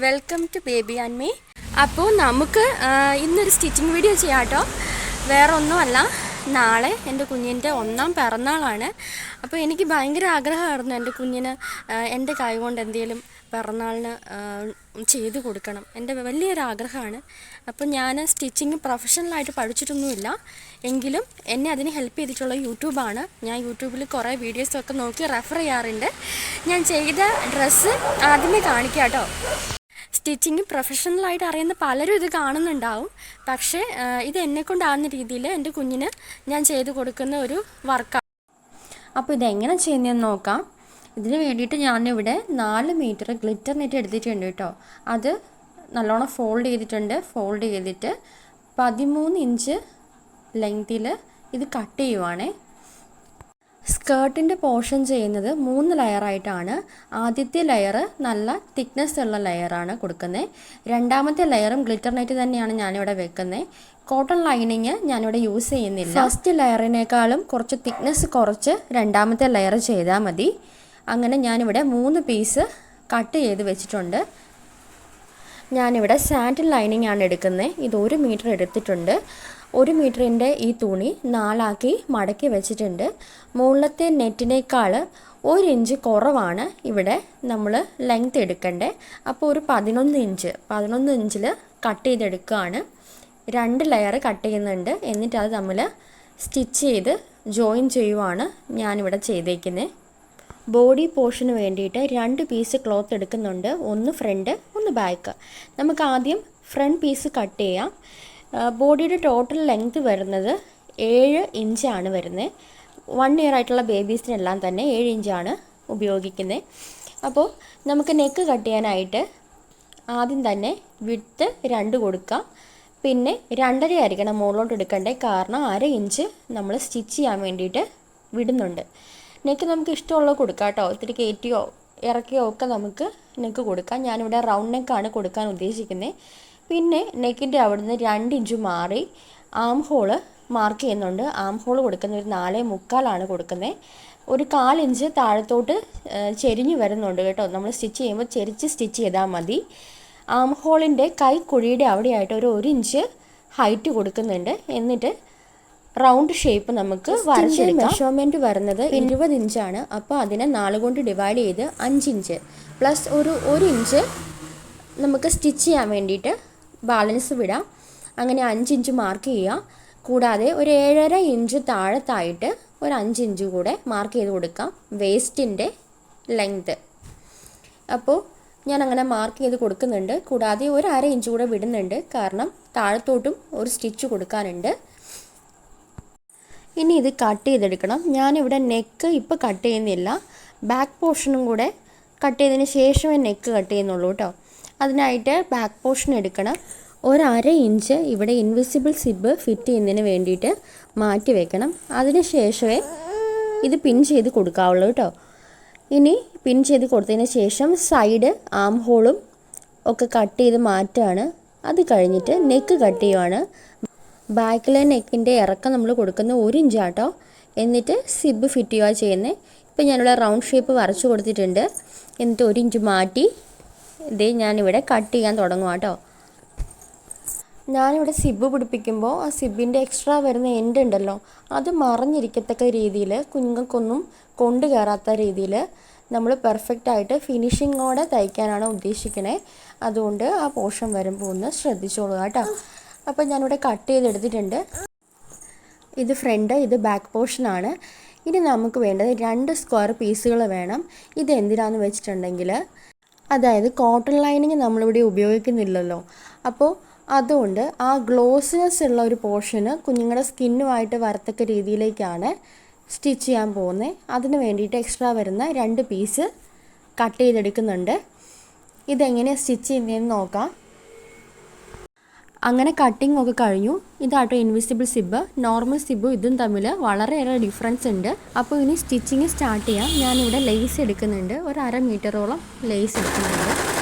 Welcome to baby and me. അപ്പോൾ നമുക്ക് ഇന്നൊരു സ്റ്റിച്ചിങ് വീഡിയോ ചെയ്യാം കേട്ടോ. വേറെ ഒന്നുമല്ല, നാളെ എൻ്റെ കുഞ്ഞിൻ്റെ 1ാം പിറന്നാളാണ്. അപ്പോൾ എനിക്ക് ഭയങ്കര ആഗ്രഹമായിരുന്നു എൻ്റെ കുഞ്ഞിന് എൻ്റെ കൈ കൊണ്ട് എന്തെങ്കിലും പിറന്നാളിന് ചെയ്ത് കൊടുക്കണം. എൻ്റെ വലിയൊരു ആഗ്രഹമാണ്. അപ്പോൾ ഞാൻ സ്റ്റിച്ചിങ് പ്രൊഫഷണലായിട്ട് പഠിച്ചിട്ടൊന്നുമില്ല, എങ്കിലും എന്നെ അതിന് ഹെൽപ്പ് ചെയ്തിട്ടുള്ള യൂട്യൂബാണ്. ഞാൻ യൂട്യൂബിൽ കുറേ വീഡിയോസൊക്കെ നോക്കി റെഫർ ചെയ്യാറുണ്ട്. ഞാൻ ചെയ്ത ഡ്രസ്സ് ആദ്യമേ കാണിക്കാം കേട്ടോ. സ്റ്റിച്ചിങ് പ്രൊഫഷണലായിട്ട് അറിയുന്ന പലരും ഇത് കാണുന്നുണ്ടാവും, പക്ഷേ ഇത് എന്നെക്കൊണ്ടാകുന്ന രീതിയിൽ എൻ്റെ കുഞ്ഞിന് ഞാൻ ചെയ്ത് കൊടുക്കുന്ന ഒരു വർക്കാണ്. അപ്പോൾ ഇതെങ്ങനെ ചെയ്യുന്നതെന്ന് നോക്കാം. ഇതിന് വേണ്ടിയിട്ട് ഞാനിവിടെ 4 മീറ്റർ ഗ്ലിറ്റർ നെറ്റ് എടുത്തിട്ടുണ്ട് കേട്ടോ. അത് നല്ലോണം ഫോൾഡ് ചെയ്തിട്ട് 13 ഇഞ്ച് ലെങ്തിൽ ഇത് കട്ട് ചെയ്യുവാണേ. സ്കേർട്ടിൻ്റെ പോർഷൻ ചെയ്യുന്നത് 3 ലെയറായിട്ടാണ്. ആദ്യത്തെ ലെയർ നല്ല തിക്നെസ് ഉള്ള ലെയറാണ് കൊടുക്കുന്നത്. രണ്ടാമത്തെ ലെയറും ഗ്ലിറ്റർ നെറ്റ് തന്നെയാണ് ഞാനിവിടെ വെക്കുന്നത്. കോട്ടൺ ലൈനിങ് ഞാനിവിടെ യൂസ് ചെയ്യുന്നില്ല. ഫസ്റ്റ് ലെയറിനേക്കാളും കുറച്ച് തിക്നെസ് കുറച്ച് രണ്ടാമത്തെ ലെയർ ചെയ്താൽ മതി. അങ്ങനെ ഞാനിവിടെ 3 പീസ് കട്ട് ചെയ്ത് വെച്ചിട്ടുണ്ട്. ഞാനിവിടെ സാറ്റിൻ ലൈനിങ് ആണ് എടുക്കുന്നത്. ഇത് 1 മീറ്റർ എടുത്തിട്ടുണ്ട്. 1 മീറ്ററിൻ്റെ ഈ തുണി 4ആക്കി മടക്കി വെച്ചിട്ടുണ്ട്. മുകളിലത്തെ നെറ്റിനേക്കാൾ 1 ഇഞ്ച് കുറവാണ് ഇവിടെ നമ്മൾ ലെങ്ത് എടുക്കേണ്ടത്. അപ്പോൾ ഒരു 11 ഇഞ്ചിൽ കട്ട് ചെയ്തെടുക്കുകയാണ്. 2 ലെയർ കട്ട് ചെയ്യുന്നുണ്ട്. എന്നിട്ട് അത് നമ്മൾ സ്റ്റിച്ച് ചെയ്ത് ജോയിൻ ചെയ്യുവാണ് ഞാനിവിടെ ചെയ്തേക്കുന്നത്. ബോഡി പോർഷന് വേണ്ടിയിട്ട് 2 പീസ് ക്ലോത്ത് എടുക്കുന്നുണ്ട്. ഒന്ന് ഫ്രണ്ട്, ഒന്ന് ബാക്ക്. നമുക്ക് ആദ്യം ഫ്രണ്ട് പീസ് കട്ട് ചെയ്യാം. ബോഡിയുടെ ടോട്ടൽ ലെങ്ത് വരുന്നത് 7 ഇഞ്ചാണ് വരുന്നത്. 1 ഇയർ ആയിട്ടുള്ള ബേബീസിനെല്ലാം തന്നെ 7 ഇഞ്ചാണ് ഉപയോഗിക്കുന്നത്. അപ്പോൾ നമുക്ക് നെക്ക് കട്ട് ചെയ്യാനായിട്ട് ആദ്യം തന്നെ വിഡ്ത്ത് 2 കൊടുക്കാം. പിന്നെ 2.5 ആയിരിക്കണം മുകളിലോട്ട് എടുക്കേണ്ടത്, കാരണം 1/2 ഇഞ്ച് നമ്മൾ സ്റ്റിച്ച് ചെയ്യാൻ വേണ്ടിയിട്ട് വിടുന്നുണ്ട്. നെക്ക് നമുക്ക് ഇഷ്ടമുള്ളത് കൊടുക്കാം കേട്ടോ. ഇത്തിരി കയറ്റിയോ ഇറക്കിയോ ഒക്കെ നമുക്ക് നെക്ക് കൊടുക്കാം. ഞാനിവിടെ റൗണ്ട് നെക്കാണ് കൊടുക്കാൻ ഉദ്ദേശിക്കുന്നത്. പിന്നെ നെക്കിൻ്റെ അവിടുന്ന് 2 ഇഞ്ച് മാറി ആം ഹോള് മാർക്ക് ചെയ്യുന്നുണ്ട്. ആം ഹോൾ കൊടുക്കുന്ന ഒരു 4.25 കൊടുക്കുന്നത്. ഒരു 1/4 ഇഞ്ച് താഴത്തോട്ട് ചെരിഞ്ഞ് വരുന്നുണ്ട് കേട്ടോ. നമ്മൾ സ്റ്റിച്ച് ചെയ്യുമ്പോൾ ചെരിച്ച് സ്റ്റിച്ച് ചെയ്താൽ മതി. ആം ഹോളിൻ്റെ കൈക്കുഴിയുടെ അവിടെയായിട്ട് ഒരു 1 ഇഞ്ച് ഹൈറ്റ് കൊടുക്കുന്നുണ്ട്. എന്നിട്ട് റൗണ്ട് ഷേപ്പ് നമുക്ക് വരച്ചെടുക്കാം. മെഷർമെൻറ്റ് വരുന്നത് 20 ഇഞ്ചാണ്. അപ്പോൾ അതിനെ 4 കൊണ്ട് ഡിവൈഡ് ചെയ്ത് 5 ഇഞ്ച് പ്ലസ് ഒരു 1 ഇഞ്ച് നമുക്ക് സ്റ്റിച്ച് ചെയ്യാൻ വേണ്ടിയിട്ട് ബാലൻസ് വിടാം. അങ്ങനെ 5 ഇഞ്ച് മാർക്ക് ചെയ്യുക. കൂടാതെ ഒരു 7.5 ഇഞ്ച് താഴത്തായിട്ട് ഒരു 5 ഇഞ്ച് കൂടെ മാർക്ക് ചെയ്ത് കൊടുക്കാം വേസ്റ്റിൻ്റെ ലെങ്ത്. അപ്പോൾ ഞാൻ അങ്ങനെ മാർക്ക് ചെയ്ത് കൊടുക്കുന്നുണ്ട്. കൂടാതെ ഒരു 1/2 ഇഞ്ച് കൂടെ വിടുന്നുണ്ട്, കാരണം താഴത്തോട്ടും ഒരു സ്റ്റിച്ച് കൊടുക്കാനുണ്ട്. ഇനി ഇത് കട്ട് ചെയ്തെടുക്കണം. ഞാനിവിടെ നെക്ക് ഇപ്പോൾ കട്ട് ചെയ്യുന്നില്ല, ബാക്ക് പോർഷനും കൂടെ കട്ട് ചെയ്തതിന് ശേഷമേ നെക്ക് കട്ട് ചെയ്യുന്നുള്ളൂ കേട്ടോ. അതിനായിട്ട് ബാക്ക് പോർഷൻ എടുക്കണം. ഒരു 1/2 ഇഞ്ച് ഇവിടെ ഇൻവിസിബിൾ സിബ് ഫിറ്റ് ചെയ്യുന്നതിന് വേണ്ടിയിട്ട് മാറ്റി വെക്കണം. അതിന് ശേഷമേ ഇത് പിൻ ചെയ്ത് കൊടുക്കാവുള്ളൂ കേട്ടോ. ഇനി പിൻ ചെയ്ത് കൊടുത്തതിന് ശേഷം സൈഡ് ആം ഹോളും ഒക്കെ കട്ട് ചെയ്ത് മാറ്റുകയാണ്. അത് കഴിഞ്ഞിട്ട് നെക്ക് കട്ട് ചെയ്യുവാണ്. ബാക്കിലെ നെക്കിൻ്റെ ഇറക്കം നമ്മൾ കൊടുക്കുന്ന 1 ഇഞ്ചാട്ടോ. എന്നിട്ട് സിബ് ഫിറ്റ് ചെയ്യുക ചെയ്യുന്നത്. ഇപ്പോൾ ഞാനിവിടെ റൗണ്ട് ഷേപ്പ് വരച്ച് കൊടുത്തിട്ടുണ്ട്. എന്നിട്ട് 1 ഇഞ്ച് മാറ്റി ഇതേ ഞാനിവിടെ കട്ട് ചെയ്യാൻ തുടങ്ങുക കേട്ടോ. ഞാനിവിടെ സിബ് പിടിപ്പിക്കുമ്പോൾ ആ സിബിൻ്റെ എക്സ്ട്രാ വരുന്ന എൻഡ് ഉണ്ടല്ലോ, അത് മറിഞ്ഞിരിക്കത്തക്ക രീതിയിൽ, കുഞ്ഞുങ്ങൾക്കൊന്നും കൊണ്ടു കയറാത്ത രീതിയിൽ നമ്മൾ പെർഫെക്റ്റായിട്ട് ഫിനിഷിങ്ങോടെ തയ്ക്കാനാണ് ഉദ്ദേശിക്കുന്നത്. അതുകൊണ്ട് ആ പോർഷൻ വരുമ്പോൾ ഒന്ന് ശ്രദ്ധിച്ചോളുക കേട്ടോ. അപ്പോൾ ഞാനിവിടെ കട്ട് ചെയ്തെടുത്തിട്ടുണ്ട്. ഇത് ഫ്രണ്ട്, ഇത് ബാക്ക് പോർഷനാണ്. ഇനി നമുക്ക് വേണ്ടത് 2 സ്ക്വയർ പീസുകൾ വേണം. ഇത് എന്തിനാണെന്ന് വെച്ചിട്ടുണ്ടെങ്കിൽ, അതായത് കോട്ടൺ ലൈനിങ് നമ്മളിവിടെ ഉപയോഗിക്കുന്നില്ലല്ലോ, അപ്പോൾ അതുകൊണ്ട് ആ ഗ്ലോസിനെസ് ഉള്ള ഒരു പോർഷന് കുഞ്ഞുങ്ങളുടെ സ്കിന്നുമായിട്ട് വരത്തക്ക രീതിയിലേക്കാണ് സ്റ്റിച്ച് ചെയ്യാൻ പോകുന്നത്. അതിന് വേണ്ടിയിട്ട് എക്സ്ട്രാ വരുന്ന 2 പീസ് കട്ട് ചെയ്തെടുക്കുന്നുണ്ട്. ഇതെങ്ങനെയാണ് സ്റ്റിച്ച് ചെയ്യുന്നതെന്ന് നോക്കാം. അങ്ങനെ കട്ടിങ് ഒക്കെ കഴിഞ്ഞു. ഇതാട്ടോ ഇൻവിസിബിൾ സിബ്. നോർമൽ സിബും ഇതും തമ്മിൽ വളരെയേറെ ഡിഫറൻസ് ഉണ്ട്. അപ്പോൾ ഇനി സ്റ്റിച്ചിങ് സ്റ്റാർട്ട് ചെയ്യാം. ഞാനിവിടെ ലേസ് എടുക്കുന്നുണ്ട്. ഒരു 1/2 മീറ്ററോളം ലേസ് എടുക്കുന്നുണ്ട്.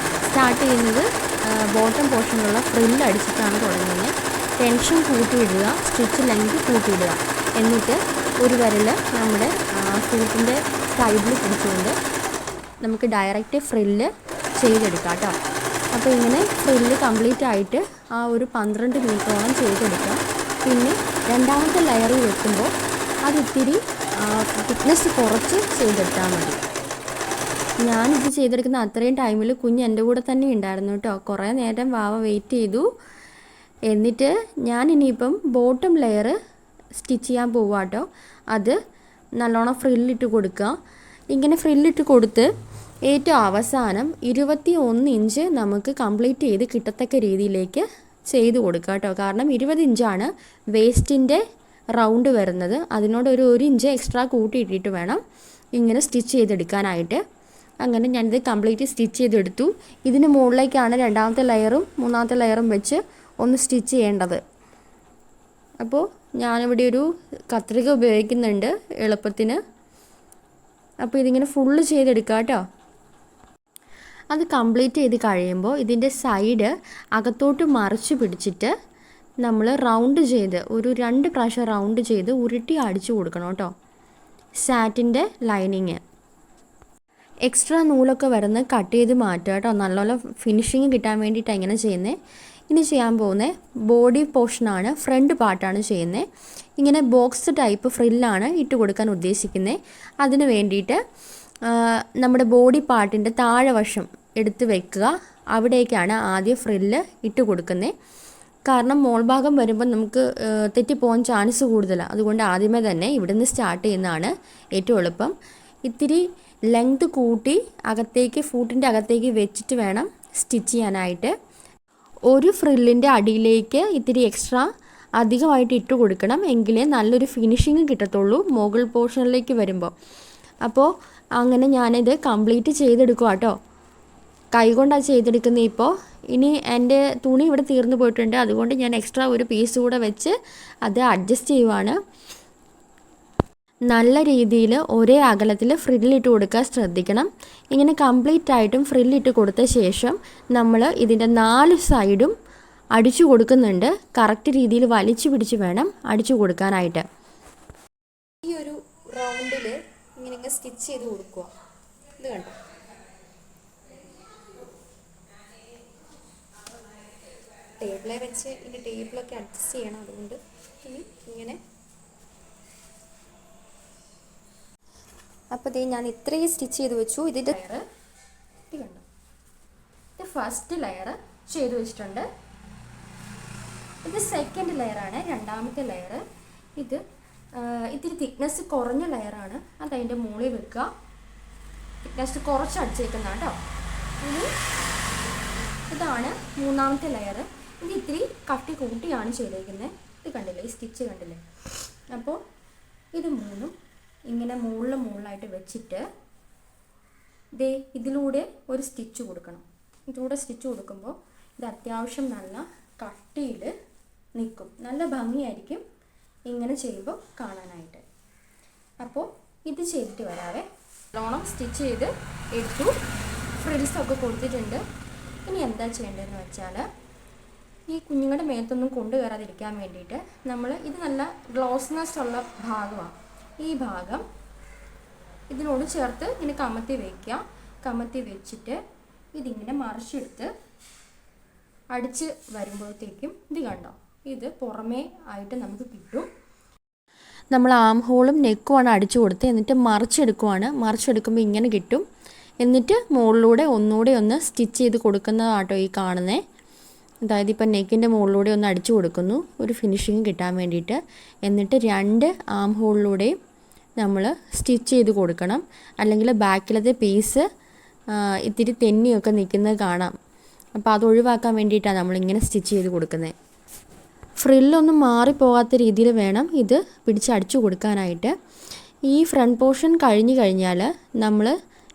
സ്റ്റാർട്ട് ചെയ്യുന്നത് ബോട്ടം പോർഷനിലുള്ള ഫ്രില്ല് അടിച്ചിട്ടാണ് തുടങ്ങുന്നത്. ടെൻഷൻ കൂട്ടിയിടുക, സ്റ്റിച്ച് ലെങ്ത് കൂട്ടിയിടുക. എന്നിട്ട് ഒരു വിരൽ നമ്മുടെ സൂട്ടിൻ്റെ സൈഡിൽ പിടിച്ചുകൊണ്ട് നമുക്ക് ഡയറക്റ്റ് ഫ്രില്ല് ചെയ്തെടുക്കാം കേട്ടോ. അപ്പോൾ ഇങ്ങനെ ഫ്രില്ല് കംപ്ലീറ്റ് ആയിട്ട് ആ ഒരു 12 മിനിറ്റോളം ചെയ്തെടുക്കാം. പിന്നെ രണ്ടാമത്തെ ലെയറിൽ വെക്കുമ്പോൾ അതിത്തിരി തിക്നെസ് കുറച്ച് ചെയ്തെടുത്താൽ മതി. ഞാനിത് ചെയ്തെടുക്കുന്ന അത്രയും ടൈമിൽ കുഞ്ഞ് എൻ്റെ കൂടെ തന്നെ ഉണ്ടായിരുന്നു കേട്ടോ. കുറേ നേരം വാവ വെയിറ്റ് ചെയ്തു. എന്നിട്ട് ഞാനിനിയിപ്പം ബോട്ടം ലെയർ സ്റ്റിച്ച് ചെയ്യാൻ പോവാം കേട്ടോ. അത് നല്ലോണം ഫ്രില്ലിട്ട് കൊടുക്കുക. ഇങ്ങനെ ഫ്രില്ലിട്ട് കൊടുത്ത് ഏറ്റവും അവസാനം 21 ഇഞ്ച് നമുക്ക് കംപ്ലീറ്റ് ചെയ്ത് കിട്ടത്തക്ക രീതിയിലേക്ക് ചെയ്ത് കൊടുക്കുക കേട്ടോ. കാരണം 20 ഇഞ്ചാണ് വേസ്റ്റിൻ്റെ റൗണ്ട് വരുന്നത്. അതിനോട് ഒരു 1 ഇഞ്ച് എക്സ്ട്രാ കൂട്ടിയിട്ടിട്ട് വേണം ഇങ്ങനെ സ്റ്റിച്ച് ചെയ്തെടുക്കാനായിട്ട്. അങ്ങനെ ഞാനിത് കംപ്ലീറ്റ് സ്റ്റിച്ച് ചെയ്തെടുത്തു. ഇതിന് മുകളിലേക്കാണ് രണ്ടാമത്തെ ലെയറും മൂന്നാമത്തെ ലെയറും വെച്ച് ഒന്ന് സ്റ്റിച്ച് ചെയ്യേണ്ടത്. അപ്പോൾ ഞാനിവിടെ ഒരു കത്രിക ഉപയോഗിക്കുന്നുണ്ട് എളുപ്പത്തിന്. അപ്പോൾ ഇതിങ്ങനെ ഫുള്ള് ചെയ്തെടുക്കാം കേട്ടോ. അത് കംപ്ലീറ്റ് ചെയ്ത് കഴിയുമ്പോൾ ഇതിൻ്റെ സൈഡ് അകത്തോട്ട് മറിച്ച് പിടിച്ചിട്ട് നമ്മൾ റൗണ്ട് ചെയ്ത് ഒരു 2 പ്രാവശ്യം റൗണ്ട് ചെയ്ത് ഉരുട്ടി അടിച്ചു കൊടുക്കണം കേട്ടോ. സാറ്റിൻ്റെ ലൈനിങ് എക്സ്ട്രാ നൂലൊക്കെ വരുന്നത് കട്ട് ചെയ്ത് മാറ്റുക കേട്ടോ. നല്ലോണം ഫിനിഷിങ് കിട്ടാൻ വേണ്ടിയിട്ടാണ് ഇങ്ങനെ ചെയ്യുന്നത്. ഇനി ചെയ്യാൻ പോകുന്നത് ബോഡി പോർഷനാണ്, ഫ്രണ്ട് പാർട്ടാണ് ചെയ്യുന്നത്. ഇങ്ങനെ ബോക്സ് ടൈപ്പ് ഫ്രില്ലാണ് ഇട്ട് കൊടുക്കാൻ ഉദ്ദേശിക്കുന്നത്. അതിന് വേണ്ടിയിട്ട് നമ്മുടെ ബോഡി പാർട്ടിൻ്റെ താഴെ വശം എടുത്ത് വെക്കുക. അവിടേക്കാണ് ആദ്യം ഫ്രില്ല് ഇട്ട് കൊടുക്കുന്നത്. കാരണം മോൾ ഭാഗം വരുമ്പോൾ നമുക്ക് തെറ്റിപ്പോകാൻ ചാൻസ് കൂടുതലാണ്. അതുകൊണ്ട് ആദ്യമേ തന്നെ ഇവിടുന്ന് സ്റ്റാർട്ട് ചെയ്യുന്നതാണ് ഏറ്റവും എളുപ്പം. ഇത്തിരി ലെങ്ത് കൂട്ടി അകത്തേക്ക് ഫൂട്ടിൻ്റെ അകത്തേക്ക് വെച്ചിട്ട് വേണം സ്റ്റിച്ച് ചെയ്യാനായിട്ട്. ഒരു ഫ്രില്ലിൻ്റെ അടിയിലേക്ക് ഇത്തിരി എക്സ്ട്രാ അധികമായിട്ട് ഇട്ട് കൊടുക്കണം. എങ്കിലേ നല്ലൊരു ഫിനിഷിങ് കിട്ടത്തുള്ളൂ മുകൾ പോർഷനിലേക്ക് വരുമ്പോൾ. അപ്പോൾ അങ്ങനെ ഞാനിത് കംപ്ലീറ്റ് ചെയ്തെടുക്കുക കേട്ടോ. കൈകൊണ്ടാണ് ചെയ്തെടുക്കുന്നത് ഇപ്പോൾ. ഇനി എൻ്റെ തുണി ഇവിടെ തീർന്നു പോയിട്ടുണ്ട്. അതുകൊണ്ട് ഞാൻ എക്സ്ട്രാ ഒരു പീസ് കൂടെ വെച്ച് അത് അഡ്ജസ്റ്റ് ചെയ്യുവാണ്. നല്ല രീതിയിൽ ഒരേ അകലത്തിൽ ഫ്രില്ലിട്ട് കൊടുക്കാൻ ശ്രദ്ധിക്കണം. ഇങ്ങനെ കംപ്ലീറ്റ് ആയിട്ടും ഫ്രില്ലിട്ട് കൊടുത്ത ശേഷം നമ്മൾ ഇതിൻ്റെ 4 സൈഡും അടിച്ചു കൊടുക്കുന്നുണ്ട്. കറക്റ്റ് രീതിയിൽ വലിച്ചു പിടിച്ച് വേണം അടിച്ചു കൊടുക്കാനായിട്ട്. ഈ ഒരു റൗണ്ടിൽ ഇങ്ങനെ സ്റ്റിച്ച് ചെയ്ത് കൊടുക്കുക. ഇത് കണ്ടോ, ടേബിളെ വെച്ച് ഇനി ടേബിളൊക്കെ അഡ്ജസ്റ്റ് ചെയ്യണം. അതുകൊണ്ട് ഇങ്ങനെ. അപ്പോൾ ഞാൻ ഇത്രയും സ്റ്റിച്ച് ചെയ്ത് വെച്ചു. ഇതിൻ്റെ ലെയർ ഇത് കണ്ടോ, ഇത് ഫസ്റ്റ് ലെയർ ചെയ്ത് വെച്ചിട്ടുണ്ട്. ഇത് സെക്കൻഡ് ലെയറാണ്, രണ്ടാമത്തെ ലെയർ. ഇത് ഇത്തിരി തിക്നെസ് കുറഞ്ഞ ലെയറാണ്. അത് അതിൻ്റെ മുകളിൽ വെക്കുക. തിക്നെസ് കുറച്ച് അടിച്ചേക്കുന്നതാണ് കേട്ടോ. ഇതാണ് മൂന്നാമത്തെ ലെയർ. ഇത് ഇത്തിരി കട്ടി കൂട്ടിയാണ് ചെയ്തേക്കുന്നത്. ഇത് കണ്ടില്ലേ, ഈ സ്റ്റിച്ച് കണ്ടില്ലേ. അപ്പോൾ ഇത് മൂന്നും ഇങ്ങനെ മുകളിലായിട്ട് വെച്ചിട്ട് ഇതിലൂടെ ഒരു സ്റ്റിച്ച് കൊടുക്കണം. ഇതിലൂടെ സ്റ്റിച്ച് കൊടുക്കുമ്പോൾ ഇത് അത്യാവശ്യം നല്ല കട്ടിയിൽ നിൽക്കും. നല്ല ഭംഗിയായിരിക്കും ഇങ്ങനെ ചെയ്യുമ്പോൾ കാണാനായിട്ട്. അപ്പോൾ ഇത് ചെയ്തിട്ട് വരാവേ. നല്ലോണം സ്റ്റിച്ച് ചെയ്ത് എടുത്തു. ഫ്രിൽസൊക്കെ കൊടുത്തിട്ടുണ്ട്. ഇനി എന്താ ചെയ്യേണ്ടതെന്ന് വെച്ചാൽ, ഈ കുഞ്ഞുങ്ങളുടെ മേത്തൊന്നും കൊണ്ടുകയറാതിരിക്കാൻ വേണ്ടിയിട്ട് നമ്മൾ ഇത് നല്ല ഗ്ലോസ്നെസ് ഉള്ള ഭാഗമാണ്. ഈ ഭാഗം ഇതിനോട് ചേർത്ത് ഇങ്ങനെ കമത്തി വയ്ക്കുക. കമത്തി വെച്ചിട്ട് ഇതിങ്ങനെ മറിച്ചെടുത്ത് അടിച്ച് വരുമ്പോഴത്തേക്കും ഇത് കണ്ടോ, ഇത് പുറമേ ആയിട്ട് നമുക്ക് കിട്ടും. നമ്മൾ ആം ഹോളും നെക്കുമാണ് അടിച്ചു കൊടുത്ത് എന്നിട്ട് മറിച്ചെടുക്കുമ്പോൾ ഇങ്ങനെ കിട്ടും. എന്നിട്ട് മുകളിലൂടെ ഒന്നുകൂടെ ഒന്ന് സ്റ്റിച്ച് ചെയ്ത് കൊടുക്കുന്നതാട്ടോ ഈ കാണുന്നത്. അതായത് ഇപ്പം നെക്കിൻ്റെ മുകളിലൂടെ ഒന്ന് അടിച്ചു കൊടുക്കുന്നു ഒരു ഫിനിഷിങ് കിട്ടാൻ വേണ്ടിയിട്ട്. എന്നിട്ട് 2 ആം ഹോളിലൂടെയും നമ്മൾ സ്റ്റിച്ച് ചെയ്ത് കൊടുക്കണം. അല്ലെങ്കിൽ ബാക്കിലത്തെ പീസ് ഇത്തിരി തെന്നിയൊക്കെ നിൽക്കുന്നത് കാണാം. അപ്പോൾ അത് ഒഴിവാക്കാൻ വേണ്ടിയിട്ടാണ് നമ്മളിങ്ങനെ സ്റ്റിച്ച് ചെയ്ത് കൊടുക്കുന്നത്. ഫ്രില്ലൊന്നും മാറിപ്പോകാത്ത രീതിയിൽ വേണം ഇത് പിടിച്ചടിച്ചു കൊടുക്കാനായിട്ട്. ഈ ഫ്രണ്ട് പോർഷൻ കഴിഞ്ഞാൽ നമ്മൾ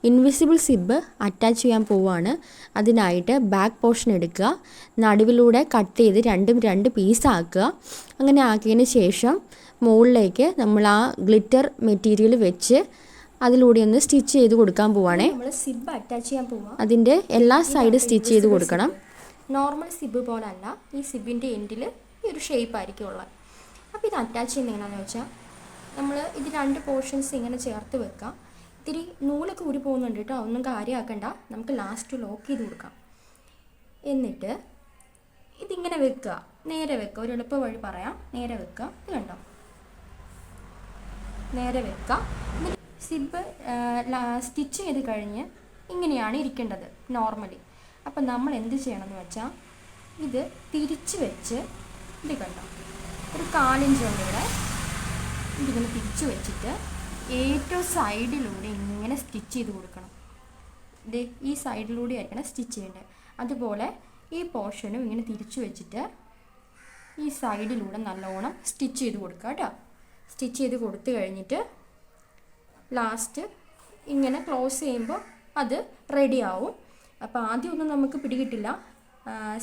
ഇൻവിസിബിൾ സിബ് അറ്റാച്ച് ചെയ്യാൻ പോവുകയാണ്. അതിനായിട്ട് ബാക്ക് പോർഷൻ എടുക്കുക, നടുവിലൂടെ കട്ട് ചെയ്ത് 2 പീസാക്കുക. അങ്ങനെ ആക്കിയതിന് ശേഷം മുകളിലേക്ക് നമ്മൾ ആ ഗ്ലിറ്റർ മെറ്റീരിയൽ വെച്ച് അതിലൂടെ ഒന്ന് സ്റ്റിച്ച് ചെയ്ത് കൊടുക്കാൻ പോവുകയാണേ. നമ്മൾ സിബ് അറ്റാച്ച് ചെയ്യാൻ പോവുക. അതിൻ്റെ എല്ലാ സൈഡ് സ്റ്റിച്ച് ചെയ്ത് കൊടുക്കണം. നോർമൽ സിബ് പോലല്ല, ഈ സിബിൻ്റെ എൻഡിൽ ഈ ഒരു ഷേപ്പ് ആയിരിക്കും ഉള്ളത്. അപ്പോൾ ഇത് അറ്റാച്ച് ചെയ്യുന്നത് എങ്ങനെയാണെന്ന് വെച്ചാൽ, നമ്മൾ ഇത് 2 പോർഷൻസ് ഇങ്ങനെ ചേർത്ത് വെക്കാം. ഇത്തിരി നൂലൊക്കെ ഊരി പോകുന്നുണ്ട് കേട്ടോ, ഒന്നും കാര്യമാക്കണ്ട. നമുക്ക് ലാസ്റ്റ് ലോക്ക് ചെയ്ത് കൊടുക്കാം. എന്നിട്ട് ഇതിങ്ങനെ വെക്കുക, നേരെ വെക്കുക. ഒരു എളുപ്പ വഴി പറയാം, നേരെ വെക്കുക. ഇത് കണ്ടോ, നേരെ വെക്കുക. സിബ് സ്റ്റിച്ച് ചെയ്ത് കഴിഞ്ഞ് ഇങ്ങനെയാണ് ഇരിക്കേണ്ടത് നോർമലി. അപ്പം നമ്മൾ എന്ത് ചെയ്യണമെന്ന് വെച്ചാൽ ഇത് തിരിച്ച് വെച്ച്, ഇത് കണ്ടോ ഒരു 1/4 ഇഞ്ച് കൊണ്ട് ഇവിടെ ഇതിങ്ങനെ തിരിച്ച് വെച്ചിട്ട് ഏറ്റവും സൈഡിലൂടെ ഇങ്ങനെ സ്റ്റിച്ച് ചെയ്ത് കൊടുക്കണം. ഇത് ഈ സൈഡിലൂടെ ആയിരിക്കണം സ്റ്റിച്ച് ചെയ്യേണ്ടത്. അതുപോലെ ഈ പോർഷനും ഇങ്ങനെ തിരിച്ച് വെച്ചിട്ട് ഈ സൈഡിലൂടെ നല്ലോണം സ്റ്റിച്ച് ചെയ്ത് കൊടുക്കുക കേട്ടോ. സ്റ്റിച്ച് ചെയ്ത് കൊടുത്തു കഴിഞ്ഞിട്ട് ലാസ്റ്റ് ഇങ്ങനെ ക്ലോസ് ചെയ്യുമ്പോൾ അത് റെഡി ആവും. അപ്പോൾ ആദ്യമൊന്നും നമുക്ക് പിടികിട്ടില്ല,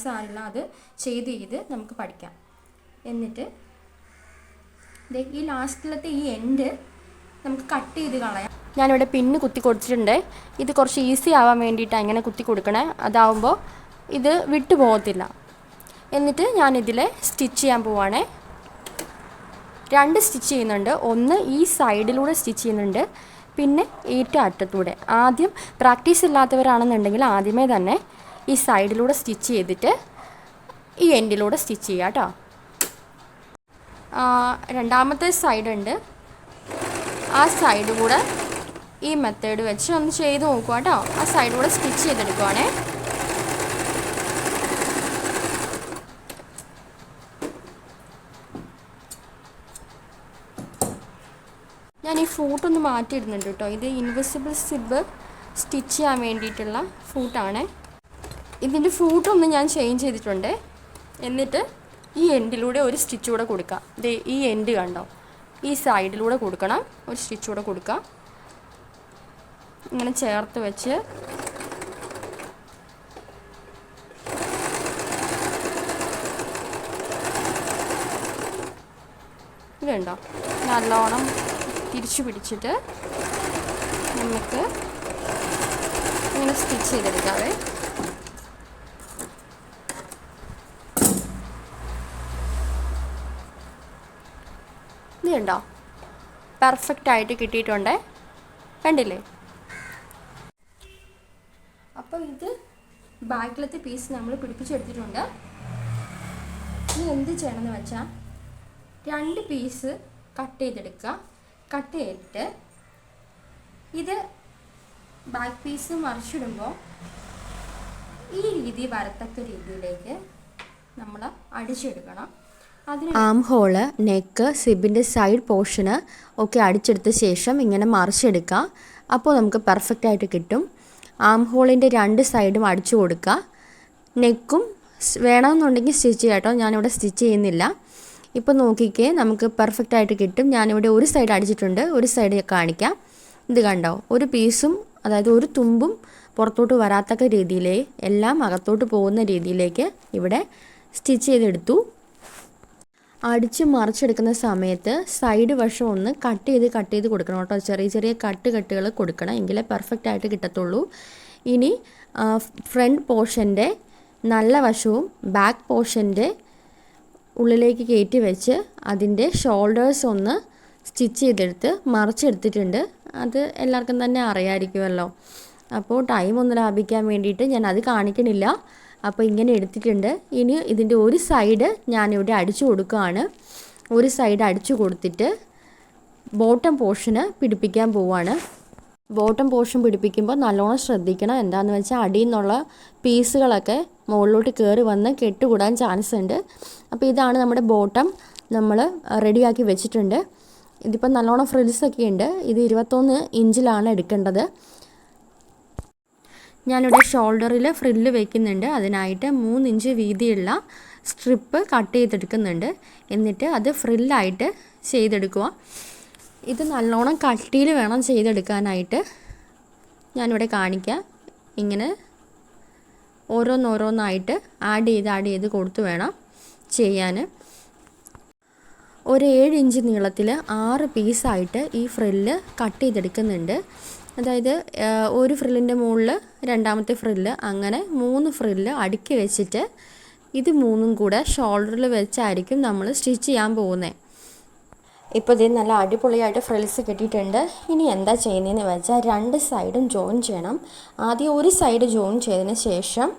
സാരില്ല, അത് ചെയ്ത് നമുക്ക് പഠിക്കാം. എന്നിട്ട് ഈ ലാസ്റ്റിലത്തെ ഈ എൻഡ് നമുക്ക് കട്ട് ചെയ്ത് കളയാം. ഞാനിവിടെ പിന്ന് കുത്തി കൊടുത്തിട്ടുണ്ട്. ഇത് കുറച്ച് ഈസി ആവാൻ വേണ്ടിയിട്ടാണ് ഇങ്ങനെ കുത്തി കൊടുക്കണേ. അതാവുമ്പോൾ ഇത് വിട്ടു പോകത്തില്ല. എന്നിട്ട് ഞാനിതിൽ സ്റ്റിച്ച് ചെയ്യാൻ പോവാണേ. 2 സ്റ്റിച്ച് ചെയ്യുന്നുണ്ട്. ഒന്ന് ഈ സൈഡിലൂടെ സ്റ്റിച്ച് ചെയ്യുന്നുണ്ട്, പിന്നെ ഏറ്റവും അറ്റത്തൂടെ. ആദ്യം പ്രാക്ടീസ് ഇല്ലാത്തവരാണെന്നുണ്ടെങ്കിൽ ആദ്യമേ തന്നെ ഈ സൈഡിലൂടെ സ്റ്റിച്ച് ചെയ്തിട്ട് ഈ എൻഡിലൂടെ സ്റ്റിച്ച് ചെയ്യുക കേട്ടോ. രണ്ടാമത്തെ സൈഡുണ്ട്, ആ സൈഡ് കൂടെ ഈ മെത്തേഡ് വെച്ച് ഒന്ന് ചെയ്ത് നോക്കുക കേട്ടോ. ആ സൈഡ് കൂടെ സ്റ്റിച്ച് ചെയ്തെടുക്കുവാണേ. ഞാൻ ഈ ഫൂട്ടൊന്ന് മാറ്റിയിടുന്നുണ്ട് കേട്ടോ. ഇത് ഇൻവിസിബിൾ സിബ് സ്റ്റിച്ച് ചെയ്യാൻ വേണ്ടിയിട്ടുള്ള ഫൂട്ടാണ്. ഇതിൻ്റെ ഫൂട്ടൊന്ന് ഞാൻ ചേഞ്ച് ചെയ്തിട്ടുണ്ട്. എന്നിട്ട് ഈ എൻഡിലൂടെ ഒരു സ്റ്റിച്ച് കൂടെ കൊടുക്കാം. ഇത് ഈ എൻഡ് കണ്ടോ, ഈ സൈഡിലൂടെ കൊടുക്കണം, ഒരു സ്റ്റിച്ച് കൂടെ കൊടുക്കാം. ഇങ്ങനെ ചേർത്ത് വെച്ച് ഇതുണ്ടോ നല്ലോണം തിരിച്ചു പിടിച്ചിട്ട് നമുക്ക് ഇങ്ങനെ സ്റ്റിച്ച് ചെയ്തെടുക്കാവേ. ഇത് കണ്ടോ പെർഫെക്റ്റ് ആയിട്ട് കിട്ടിയിട്ടുണ്ട്, കണ്ടില്ലേ? അപ്പോൾ ഇത് ബാക്കിലത്തെ പീസ് നമ്മൾ പിടിപ്പിച്ചെടുത്തിട്ടുണ്ട്. ഇനി എന്ത് ചെയ്യണമെന്ന് വെച്ചാൽ 2 പീസ് കട്ട് ചെയ്തെടുക്കുക. കട്ട് ചെയ്തിട്ട് ഇത് ബാക്ക് പീസ് മറിച്ചിടുമ്പോൾ ഈ രീതി വരത്തക്ക രീതിയിലേക്ക് നമ്മൾ അടിച്ചെടുക്കണം. ആം ഹോള്, നെക്ക്, സിബിൻ്റെ സൈഡ് പോർഷന് ഒക്കെ അടിച്ചെടുത്ത ശേഷം ഇങ്ങനെ മറിച്ചെടുക്കുക. അപ്പോൾ നമുക്ക് പെർഫെക്റ്റ് ആയിട്ട് കിട്ടും. ആം ഹോളിൻ്റെ 2 സൈഡും അടിച്ചു കൊടുക്കുക. നെക്കും വേണമെന്നുണ്ടെങ്കിൽ സ്റ്റിച്ച് ചെയ്യാം കേട്ടോ, ഞാനിവിടെ സ്റ്റിച്ച് ചെയ്യുന്നില്ല. ഇപ്പോൾ നോക്കിക്കേ, നമുക്ക് പെർഫെക്റ്റ് ആയിട്ട് കിട്ടും. ഞാനിവിടെ ഒരു സൈഡ് അടിച്ചിട്ടുണ്ട്, ഒരു സൈഡ് കാണിക്കാം. ഇത് കണ്ടോ, ഒരു പീസും അതായത് ഒരു തുമ്പും പുറത്തോട്ട് വരാത്തക്ക രീതിയിൽ എല്ലാം അകത്തോട്ട് പോകുന്ന രീതിയിലേക്ക് ഇവിടെ സ്റ്റിച്ച് ചെയ്തെടുത്തു. അടിച്ച് മറിച്ചെടുക്കുന്ന സമയത്ത് സൈഡ് വശം ഒന്ന് കട്ട് ചെയ്ത് കൊടുക്കണം കേട്ടോ. ചെറിയ ചെറിയ കട്ടുകൾ കൊടുക്കണം, എങ്കിലേ പെർഫെക്റ്റ് ആയിട്ട് കിട്ടത്തുള്ളൂ. ഇനി ഫ്രണ്ട് പോർഷൻ്റെ നല്ല വശവും ബാക്ക് പോർഷൻ്റെ ഉള്ളിലേക്ക് കയറ്റി വെച്ച് അതിൻ്റെ ഷോൾഡേഴ്സ് ഒന്ന് സ്റ്റിച്ച് ചെയ്തെടുത്ത് മറിച്ചെടുത്തിട്ടുണ്ട്. അത് എല്ലാവർക്കും തന്നെ അറിയാമായിരിക്കുമല്ലോ. അപ്പോൾ ടൈം ഒന്ന് ലാഭിക്കാൻ വേണ്ടിയിട്ട് ഞാൻ അത് കാണിക്കണില്ല. അപ്പോൾ ഇങ്ങനെ എടുത്തിട്ടുണ്ട്. ഇനി ഇതിൻ്റെ ഒരു സൈഡ് ഞാനിവിടെ അടിച്ചു കൊടുക്കുകയാണ്. ഒരു സൈഡ് അടിച്ചു കൊടുത്തിട്ട് ബോട്ടം പോർഷന് പിടിപ്പിക്കാൻ പോവുകയാണ്. ബോട്ടം പോർഷൻ പിടിപ്പിക്കുമ്പോൾ നല്ലോണം ശ്രദ്ധിക്കണം. എന്താണെന്ന് വെച്ചാൽ അടിയിൽ നിന്നുള്ള പീസുകളൊക്കെ മുകളിലോട്ട് കയറി വന്ന് കെട്ടുകൂടാൻ ചാൻസ് ഉണ്ട്. അപ്പോൾ ഇതാണ് നമ്മുടെ ബോട്ടം നമ്മൾ റെഡിയാക്കി വെച്ചിട്ടുണ്ട്. ഇതിപ്പോൾ നല്ലോണം ഫ്രിൽസൊക്കെ ഉണ്ട്. ഇത് 21 ഇഞ്ചിലാണ് എടുക്കേണ്ടത്. ഞാനിവിടെ ഷോൾഡറിൽ ഫ്രില്ല് വയ്ക്കുന്നുണ്ട്. അതിനായിട്ട് 3 ഇഞ്ച് വീതിയുള്ള സ്ട്രിപ്പ് കട്ട് ചെയ്തെടുക്കുന്നുണ്ട്. എന്നിട്ട് അത് ഫ്രില്ലായിട്ട് ചെയ്തെടുക്കുക. ഇത് നല്ലോണം കട്ടിയിൽ വേണം ചെയ്തെടുക്കാനായിട്ട്. ഞാനിവിടെ കാണിക്കാം. ഇങ്ങനെ ഓരോന്നോരോന്നായിട്ട് ആഡ് ചെയ്ത് കൊടുത്ത് വേണം ചെയ്യാൻ. ഒരു 7 ഇഞ്ച് നീളത്തിൽ 6 പീസായിട്ട് ഈ ഫ്രില്ല് കട്ട് ചെയ്തെടുക്കുന്നുണ്ട്. അതായത് ഒരു ഫ്രില്ലിൻ്റെ മുകളിൽ രണ്ടാമത്തെ ഫ്രില്ല്, അങ്ങനെ 3 ഫ്രില്ല് അടുക്കി വെച്ചിട്ട് ഇത് 3ഉം കൂടെ ഷോൾഡറിൽ വെച്ചായിരിക്കും നമ്മൾ സ്റ്റിച്ച് ചെയ്യാൻ പോകുന്നത്. ഇപ്പോൾ ഇത് നല്ല അടിപൊളിയായിട്ട് ഫ്രിൽസ് കിട്ടിയിട്ടുണ്ട്. ഇനി എന്താ ചെയ്യുന്നതെന്ന് വെച്ചാൽ 2 സൈഡും ജോയിൻ ചെയ്യണം. ആദ്യം ഒരു സൈഡ് ജോയിൻ ചെയ്തതിന് ശേഷം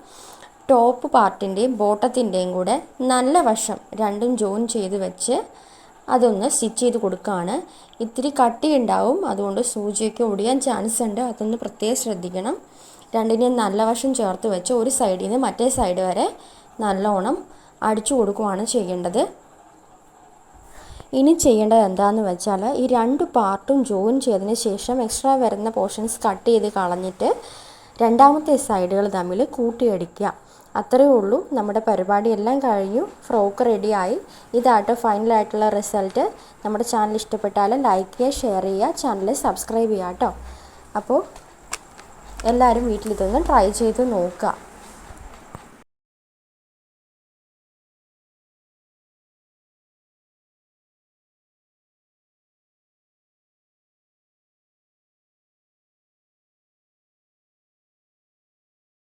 ടോപ്പ് പാർട്ടിൻ്റെയും ബോട്ടത്തിൻ്റെയും കൂടെ നല്ല വശം രണ്ടും ജോയിൻ ചെയ്ത് വെച്ച് അതൊന്ന് സ്റ്റിച്ച് ചെയ്ത് കൊടുക്കുകയാണ്. ഇത്തിരി കട്ടി ഉണ്ടാവും, അതുകൊണ്ട് സൂചിയൊക്കെ ഒടിയാൻ ചാൻസ് ഉണ്ട്, അതൊന്ന് പ്രത്യേകം ശ്രദ്ധിക്കണം. രണ്ടിനെയും നല്ല വശം ചേർത്ത് വെച്ച് ഒരു സൈഡിൽ നിന്ന് മറ്റേ സൈഡ് വരെ നല്ലോണം അടിച്ചു കൊടുക്കുകയാണ് ചെയ്യേണ്ടത്. ഇനി ചെയ്യേണ്ടത് എന്താണെന്ന് വെച്ചാൽ ഈ രണ്ട് പാർട്ടും ജോയിൻ ചെയ്തതിന് ശേഷം എക്സ്ട്രാ വരുന്ന പോർഷൻസ് കട്ട് ചെയ്ത് കളഞ്ഞിട്ട് രണ്ടാമത്തെ സൈഡുകൾ തമ്മിൽ കൂട്ടിയടിക്കുക. അത്രയേ ഉള്ളൂ. നമ്മുടെ പരിപാടിയെല്ലാം കഴിഞ്ഞു, ഫ്രോക്ക് റെഡിയായി. ഇതാട്ടോ ഫൈനലായിട്ടുള്ള റിസൾട്ട്. നമ്മുടെ ചാനൽ ഇഷ്ടപ്പെട്ടാൽ ലൈക്ക് ചെയ്യുക, ഷെയർ ചെയ്യുക, ചാനൽ സബ്സ്ക്രൈബ് ചെയ്യുക കേട്ടോ. അപ്പോൾ എല്ലാവരും വീട്ടിലിതൊന്ന് ട്രൈ ചെയ്ത് നോക്കുക.